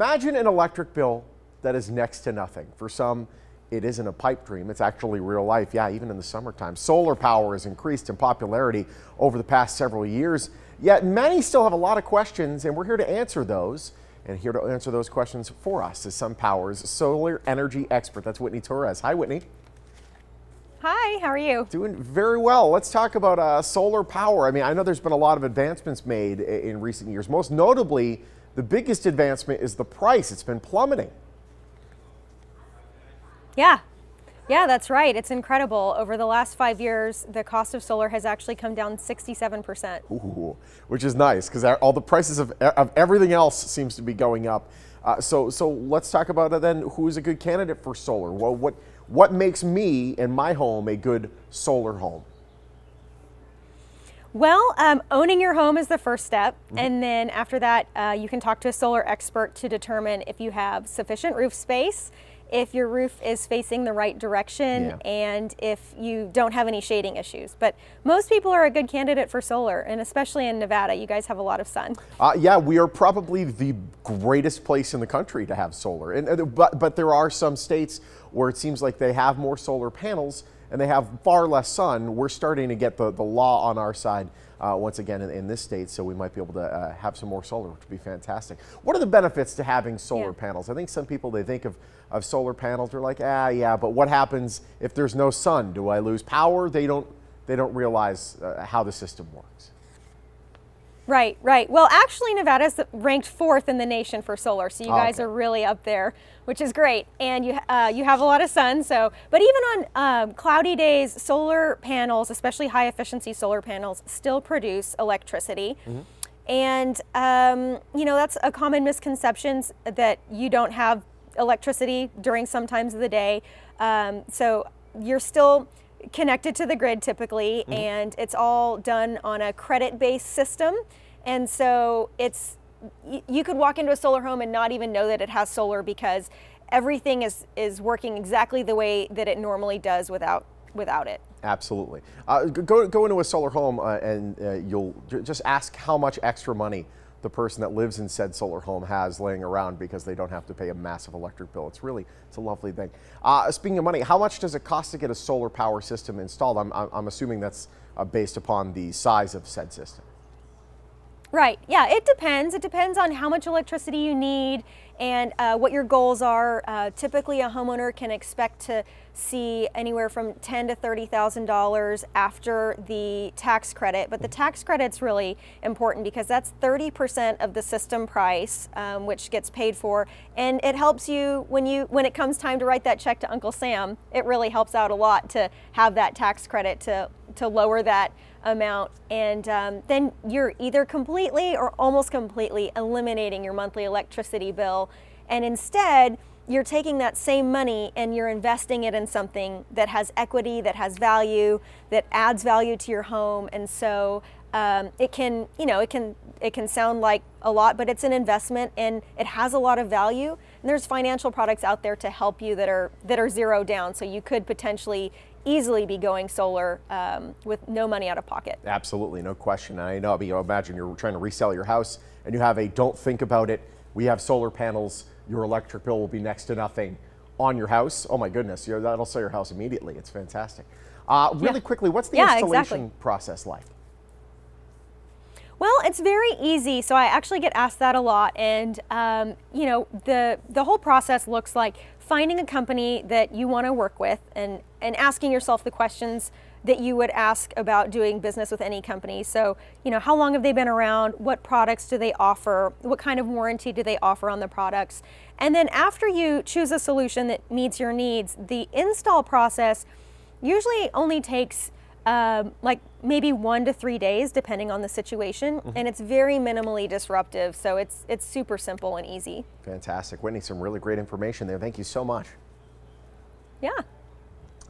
Imagine an electric bill that is next to nothing. For some, it isn't a pipe dream. It's actually real life. Yeah, even in the summertime. Solar power has increased in popularity over the past several years, yet many still have a lot of questions, and we're here to answer those. And here to answer those questions for us is SunPower's solar energy expert. That's Whitney Torres. Hi, Whitney. Hi, how are you? Doing very well. Let's talk about solar power. I mean, I know there's been a lot of advancements made in recent years. Most notably, the biggest advancement is the price. It's been plummeting. Yeah, that's right. It's incredible. Over the last 5 years, the cost of solar has actually come down 67%. Ooh, which is nice because all the prices of everything else seems to be going up. So let's talk about then who's a good candidate for solar. Well, what makes me and my home a good solar home? Well, owning your home is the first step. And then after that, you can talk to a solar expert to determine if you have sufficient roof space, if your roof is facing the right direction, and if you don't have any shading issues. But most people are a good candidate for solar, and especially in Nevada, you guys have a lot of sun. Yeah, we are probably the greatest place in the country to have solar. But there are some states where it seems like they have more solar panels and they have far less sun. We're starting to get the law on our side once again in this state, so we might be able to have some more solar, which would be fantastic. What are the benefits to having solar panels? I think some people, they think of solar panels, they're like, yeah, but what happens if there's no sun? Do I lose power? They don't realize how the system works. Right. Well, actually, Nevada's ranked 4th in the nation for solar, so you guys are really up there, which is great. And you have a lot of sun. But even on cloudy days, solar panels, especially high efficiency solar panels, still produce electricity. And that's a common misconception that you don't have electricity during some times of the day. So you're still connected to the grid typically, and it's all done on a credit-based system. And so you could walk into a solar home and not even know that it has solar because everything is working exactly the way that it normally does without it. Absolutely. Go into a solar home and you'll just ask how much extra money the person that lives in said solar home has laying around because they don't have to pay a massive electric bill. It's a lovely thing. Speaking of money, how much does it cost to get a solar power system installed? I'm assuming that's based upon the size of said system. Right, yeah, it depends. It depends on how much electricity you need and what your goals are. Typically, a homeowner can expect to see anywhere from $10,000 to $30,000 after the tax credit. But the tax credit's really important because that's 30% of the system price, which gets paid for, and it helps you when it comes time to write that check to Uncle Sam. It really helps out a lot to have that tax credit to lower that amount, and then you're either completely or almost completely eliminating your monthly electricity bill, and instead you're taking that same money and you're investing it in something that has equity, that has value, that adds value to your home. And so it can sound like a lot, but it's an investment and it has a lot of value. And there's financial products out there to help you that are zero down, so you could potentially easily be going solar with no money out of pocket. Absolutely, no question. I know. Imagine you're trying to resell your house and you have a don't think about it. We have solar panels. Your electric bill will be next to nothing on your house. Oh my goodness, that'll sell your house immediately. It's fantastic. Really quickly, what's the installation process like? Well, it's very easy. So I actually get asked that a lot, and the whole process looks like finding a company that you want to work with and asking yourself the questions that you would ask about doing business with any company. So, how long have they been around? What products do they offer? What kind of warranty do they offer on the products? And then after you choose a solution that meets your needs, the install process usually only takes like maybe 1 to 3 days, depending on the situation, and it's very minimally disruptive. So it's super simple and easy. Fantastic. Whitney, some really great information there. Thank you so much. Yeah.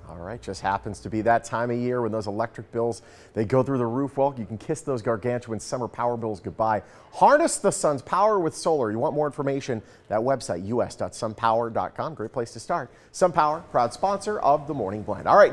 All right, just happens to be that time of year when those electric bills, they go through the roof. Well, you can kiss those gargantuan summer power bills goodbye. Harness the sun's power with solar. You want more information, that website, us.sunpower.com. Great place to start. SunPower, proud sponsor of the Morning Blend. All right.